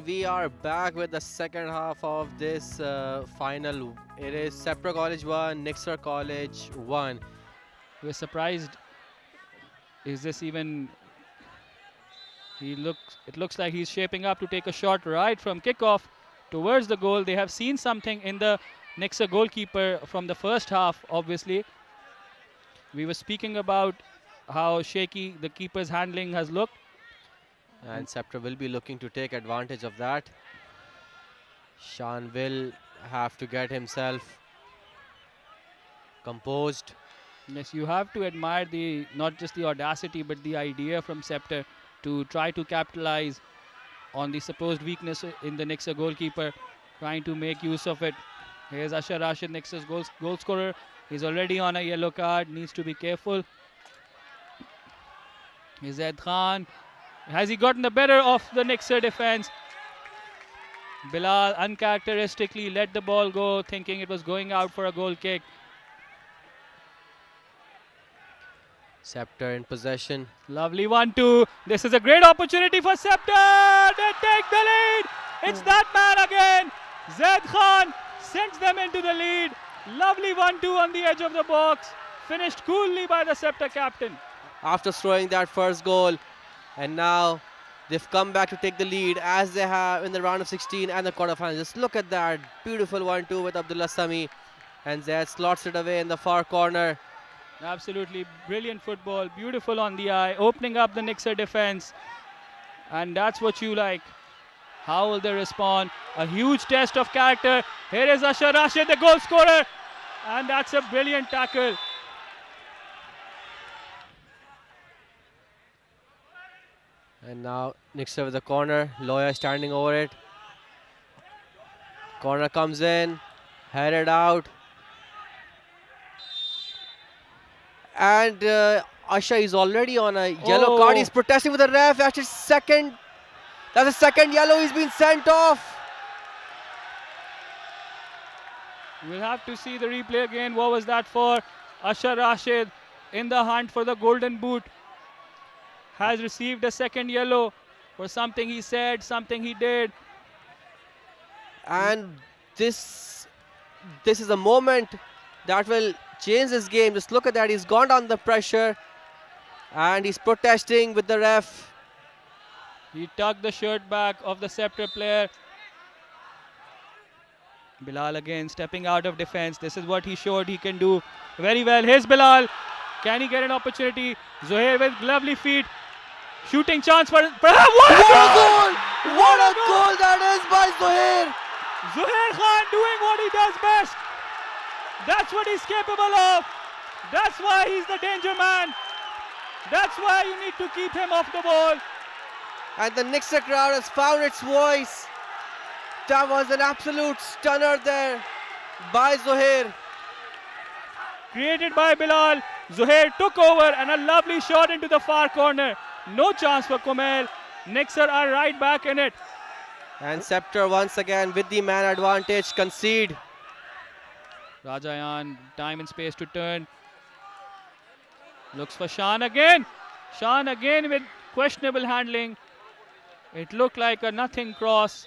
And we are back with the second half of this final. It is Sepra College 1, Nixer College 1. We're surprised. Is this even? It looks like he's shaping up to take a shot right from kickoff towards the goal. They have seen something in the Nixer goalkeeper from the first half. Obviously, we were speaking about how shaky the keeper's handling has looked. And Sepra will be looking to take advantage of that. Shan will have to get himself composed. Yes, you have to admire the not just the audacity but the idea from Scepter to try to capitalize on the supposed weakness in the Nixer goalkeeper, trying to make use of it. Here's Ashar Rashid, Nixer's goal scorer. He's already on a yellow card, needs to be careful. Here's Zaid Khan. Has he gotten the better of the Nixer defense? Bilal uncharacteristically let the ball go, thinking it was going out for a goal kick. Scepter in possession. Lovely 1-2. This is a great opportunity for Scepter. They take the lead. It's that man again. Zaid Khan sends them into the lead. Lovely 1-2 on the edge of the box. Finished coolly by the Scepter captain. After throwing that first goal, and now they've come back to take the lead as they have in the round of 16 and the quarterfinals. Just look at that beautiful 1-2 with Abdullah Sami, and Zaid slots it away in the far corner. Absolutely brilliant football, beautiful on the eye, opening up the Nixer defense. And that's what you like. How will they respond? A huge test of character. Here is Ashar Rashid, the goal scorer. And that's a brilliant tackle. And now Nixer with the corner. Loya standing over it. Corner comes in, headed out. And Asha is already on a yellow card. He's protesting with the ref. That's his second. That's the second yellow. He's been sent off. We'll have to see the replay again. What was that for? Ashar Rashid in the hunt for the golden boot has received a second yellow for something he said, something he did. And this is a moment that will change this game. Just look at that. He's gone down the pressure and he's protesting with the ref. He tugged the shirt back of the Scepter player. Bilal again stepping out of defense. This is what he showed he can do very well. Here's Bilal. Can he get an opportunity? Zohair with lovely feet. Shooting chance for... What a goal! What a goal that is by Zohair! Zohair Khan doing what he does best. That's what he's capable of. That's why he's the danger man. That's why you need to keep him off the ball. And the Nixer crowd has found its voice. That was an absolute stunner there by Zohair. Created by Bilal. Zohair took over and a lovely shot into the far corner. No chance for Kumail. Nixer are right back in it. And Scepter once again with the man advantage concede. Rajayan, time and space to turn. Looks for Shan again. Shan again with questionable handling. It looked like a nothing cross.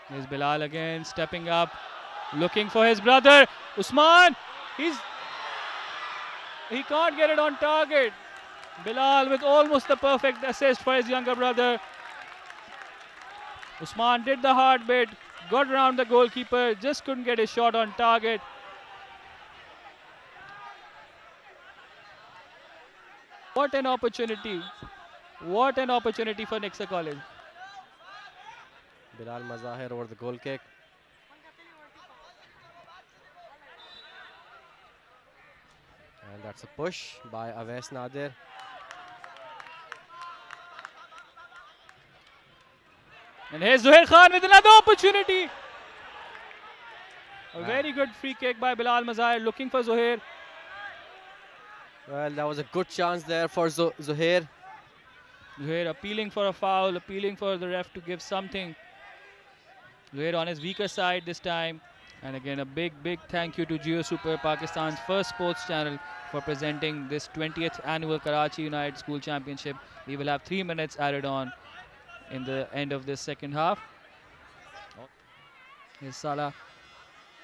There's Bilal again stepping up, looking for his brother. Usman, he can't get it on target. Bilal with almost the perfect assist for his younger brother. Usman did the hard bit, got around the goalkeeper, just couldn't get his shot on target. What an opportunity. What an opportunity for Nixer College. Bilal Mazahir over the goal kick. And that's a push by Awais Nadir. And here's Zohair Khan with another opportunity. A very good free kick by Bilal Mazahir, looking for Zohair. Well, that was a good chance there for Zohair. Zohair appealing for a foul, appealing for the ref to give something. Zohair on his weaker side this time. And again, a big thank you to Jio Super, Pakistan's first sports channel, for presenting this 20th annual Karachi United School Championship. We will have 3 minutes added on in the end of this second half. Here's Salah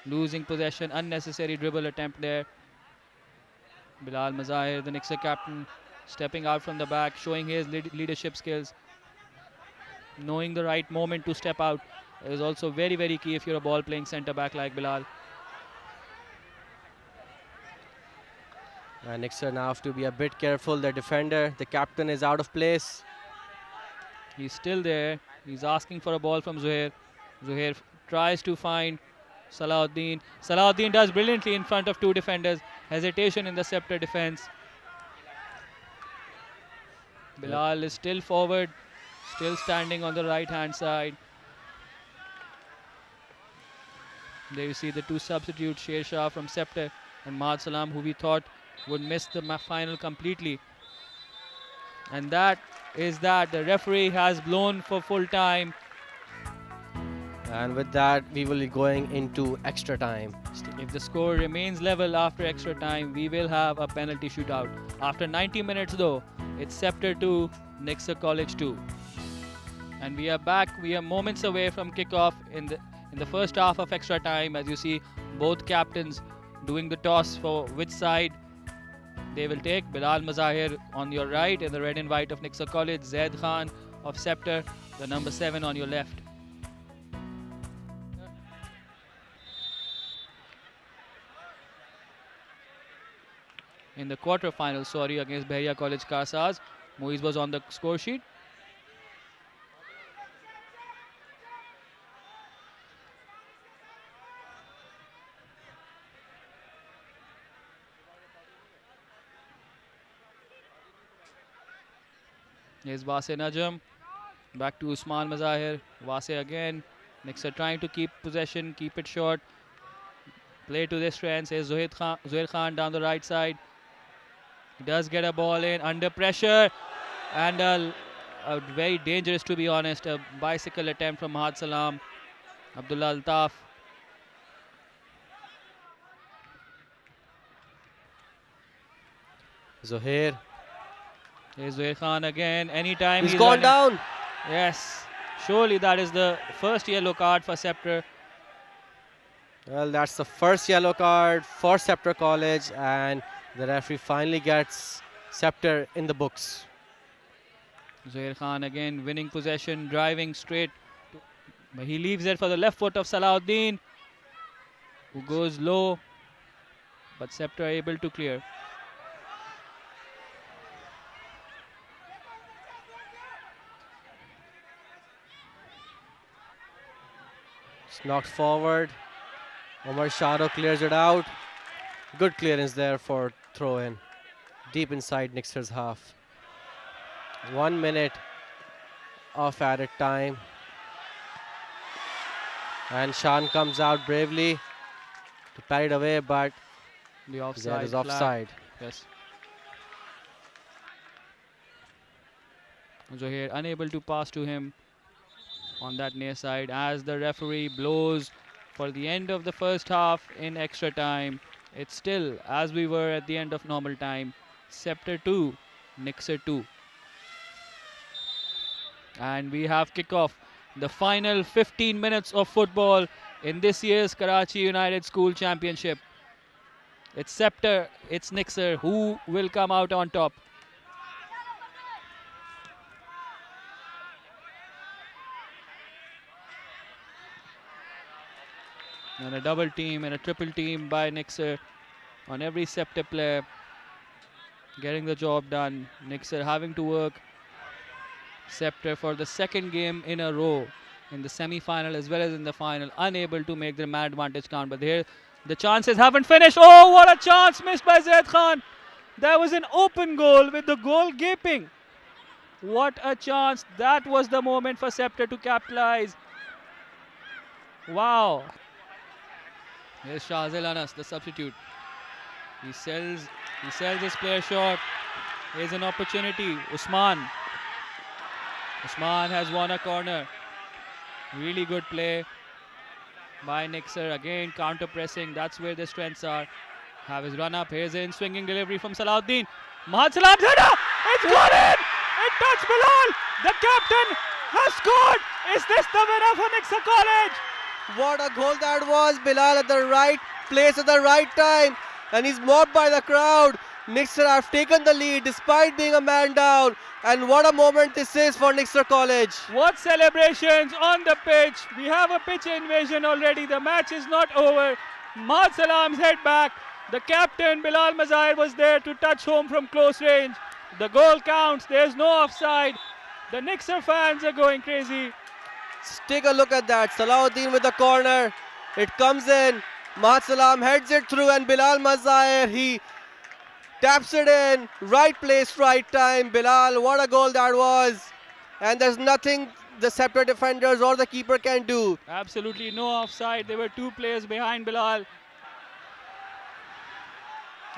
losing possession, unnecessary dribble attempt there. Bilal Mazahir, the Nixer captain, stepping out from the back, showing his leadership skills. Knowing the right moment to step out is also very key if you're a ball playing centre back like Bilal. And Nixer now have to be a bit careful. The defender, the captain, is out of place. He's still there. He's asking for a ball from Zuhair. Zuhair tries to find Salahuddin. Salahuddin does brilliantly in front of two defenders. Hesitation in the Scepter defense. Bilal is still forward, still standing on the right hand side. There you see the two substitutes, Sher Shah from Scepter and Mahad Salam, who we thought would miss the final completely. And that is that. The referee has blown for full time. And with that, we will be going into extra time. If the score remains level after extra time, we will have a penalty shootout. After 90 minutes though, it's Scepter 2, Nixer College 2. And we are back. We are moments away from kickoff in the first half of extra time. As you see, both captains doing the toss for which side they will take. Bilal Mazahir on your right in the red and white of Nixer College. Zaid Khan of Scepter, the number 7 on your left. In the quarterfinal, against Bahia College Kasaz, Muiz was on the score sheet. Here's Wase Najam. Back to Usman Mazahir. Wase again. Nixer trying to keep possession, keep it short. Play to their strengths. Here's Zuhair Khan down the right side. He does get a ball in under pressure. And a very dangerous, to be honest, a bicycle attempt from Mahad Salam. Abdullah Altaf. Zuhair. Here's Zuhair Khan again. Anytime He's gone down. Yes. Surely that is the first yellow card for Scepter. Well, that's the first yellow card for Scepter College, and the referee finally gets Scepter in the books. Zuhair Khan again winning possession, driving straight. But he leaves it for the left foot of Salahuddin, who goes low, but Scepter able to clear. It's knocked forward. Omar Sharo clears it out. Good clearance there for throw in. Deep inside Nixer's half. 1 minute of added time. And Shan comes out bravely to parry it away, but The offside. there is flag. offside. Yes. Zuhair unable to pass to him on that near side as the referee blows for the end of the first half in extra time. It's still as we were at the end of normal time. Scepter 2, Nixer 2. And we have kickoff. The final 15 minutes of football in this year's Karachi United School Championship. It's Scepter, it's Nixer. Who will come out on top? And a double team and a triple team by Nixer on every Scepter player. Getting the job done. Nixer having to work Scepter for the second game in a row in the semi-final as well as in the final. Unable to make their man advantage count. But here the chances haven't finished. Oh, what a chance missed by Zaid Khan. That was an open goal with the goal gaping. What a chance. That was the moment for Scepter to capitalize. Wow. Here's Shahzil Anas, the substitute. He sells his player short. Here's an opportunity. Usman has won a corner. Really good play. by Nixer. Again, counter pressing. That's where their strengths are. Have his run up. Here's in swinging delivery from Salahuddin. Mahad Salam's header. It's gone in. It touched Bilal. The captain has scored. Is this the winner for Nixer College? What a goal that was. Bilal at the right place at the right time. And he's mobbed by the crowd. Nixer have taken the lead despite being a man down. And what a moment this is for Nixer College. What celebrations on the pitch. We have a pitch invasion already. The match is not over. Mahad Salam's head back. The captain Bilal Mazahir was there to touch home from close range. The goal counts. There's no offside. The Nixer fans are going crazy. Just take a look at that. Salahuddin with the corner. It comes in. Mahad Salam heads it through and Bilal Mazahir, he taps it in. Right place, right time. Bilal, what a goal that was. And there's nothing the Scepter defenders or the keeper can do. Absolutely no offside. There were two players behind Bilal.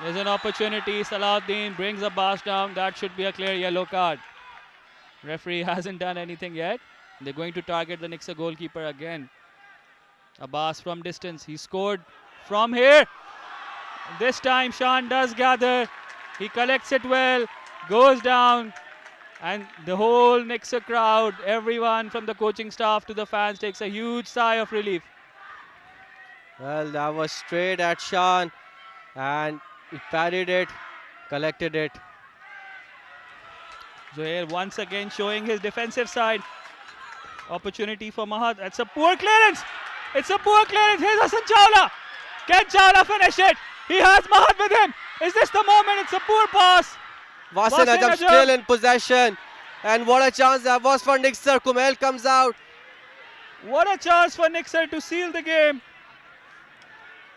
There's an opportunity. Salahuddin brings Abbas down. That should be a clear yellow card. Referee hasn't done anything yet. They're going to target the Nixer goalkeeper again. Abbas from distance. He scored from here. This time Shan does gather. He collects it well. Goes down. And the whole Nixer crowd, everyone from the coaching staff to the fans, takes a huge sigh of relief. Well, that was straight at Shan. And he parried it, collected it. Zohair once again showing his defensive side. Opportunity for Mahad. It's a poor clearance. It's a poor clearance. Here's Hassan Chawla. Can Chawla finish it? He has Mahad with him. Is this the moment? It's a poor pass. Wasim Wasim Najam Najam. still in possession. And what a chance that was for Nixer. Kumail comes out. What a chance for Nixer to seal the game.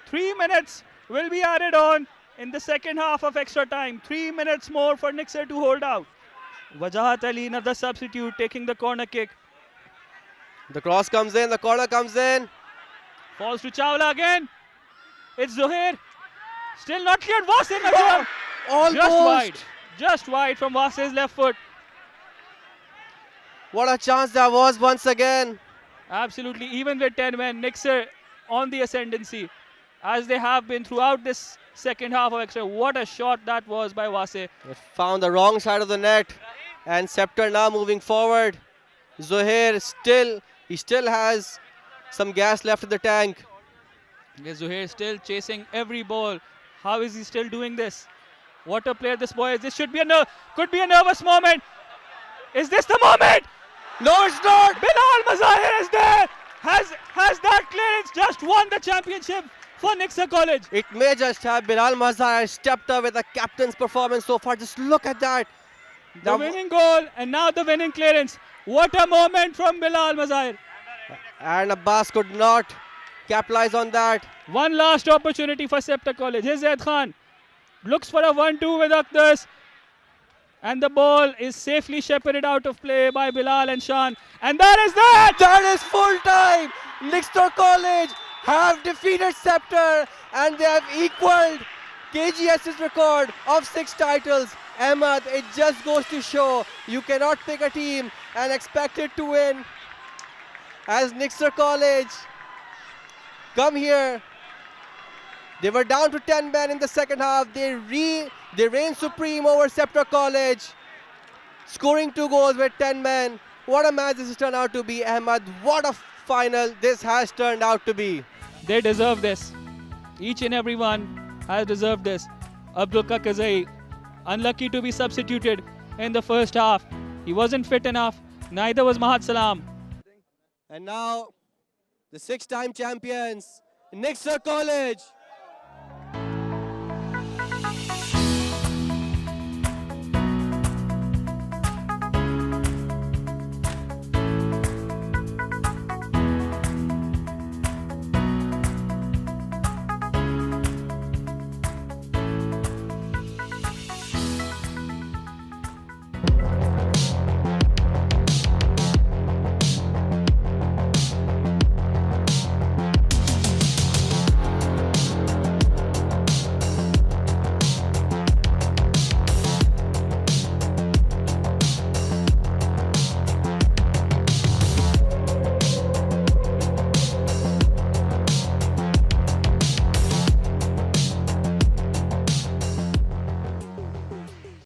3 minutes will be added on in the second half of extra time. 3 minutes more for Nixer to hold out. Wajahat Ali, another substitute, taking the corner kick. The cross comes in, the corner comes in. Falls to Chawla again. It's Zohair. Still not cleared. Wasim Najam. Almost. Just wide. Just wide from Wasim's left foot. What a chance that was once again. Absolutely. Even with 10 men, Nixer on the ascendancy, as they have been throughout this second half of extra. What a shot that was by Wasim. It found the wrong side of the net. And Scepter now moving forward. Zohair still has some gas left in the tank. Yes, Zohair still chasing every ball. How is he still doing this? What a player this boy is. This should be could be a nervous moment. Is this the moment? No, it's not. Bilal Mazahir is there. Has that clearance just won the championship for Nixer College? It may just have. Bilal Mazahir stepped up with the captain's performance so far. Just look at that. The winning goal and now the winning clearance. What a moment from Bilal Mazahir. And Abbas could not capitalize on that. One last opportunity for Scepter College. Here's Zaid Khan. Looks for a 1-2 with Akhtas. And the ball is safely shepherded out of play by Bilal and Shan. And that is that! That is full time. Nixter College have defeated Scepter and they have equaled KGS's record of 6 titles. Ahmad, it just goes to show you cannot pick a team and expect it to win. As Nixter College come here, they were down to 10 men in the second half. They reigned supreme over Scepter College, scoring 2 goals with 10 men. What a match this has turned out to be, Ahmad. What a final this has turned out to be. They deserve this. Each and every one has deserved this. Abdul Kakazai, unlucky to be substituted in the first half. He wasn't fit enough. Neither was Mahad Salam. And now, the 6-time champions, Nixter College.